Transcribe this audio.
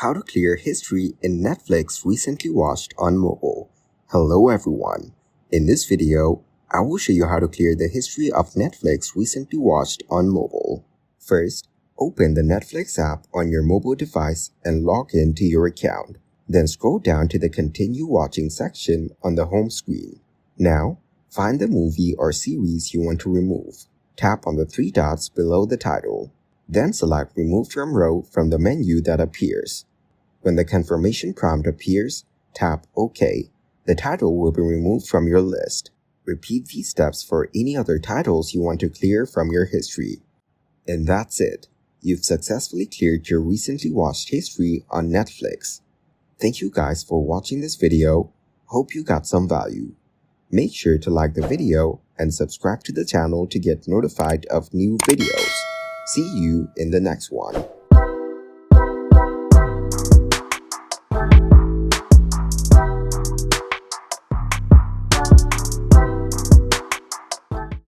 How to clear history in Netflix recently watched on mobile. Hello everyone. In this video, I will show you how to clear the history of Netflix recently watched on mobile. First, open the Netflix app on your mobile device and log in to your account. Then scroll down to the Continue Watching section on the home screen. Now, find the movie or series you want to remove. Tap on the three dots below the title. Then select Remove from Row from the menu that appears. When the confirmation prompt appears, tap OK. The title will be removed from your list. Repeat these steps for any other titles you want to clear from your history. And that's it. You've successfully cleared your recently watched history on Netflix. Thank you guys for watching this video. Hope you got some value. Make sure to like the video and subscribe to the channel to get notified of new videos. See you in the next one.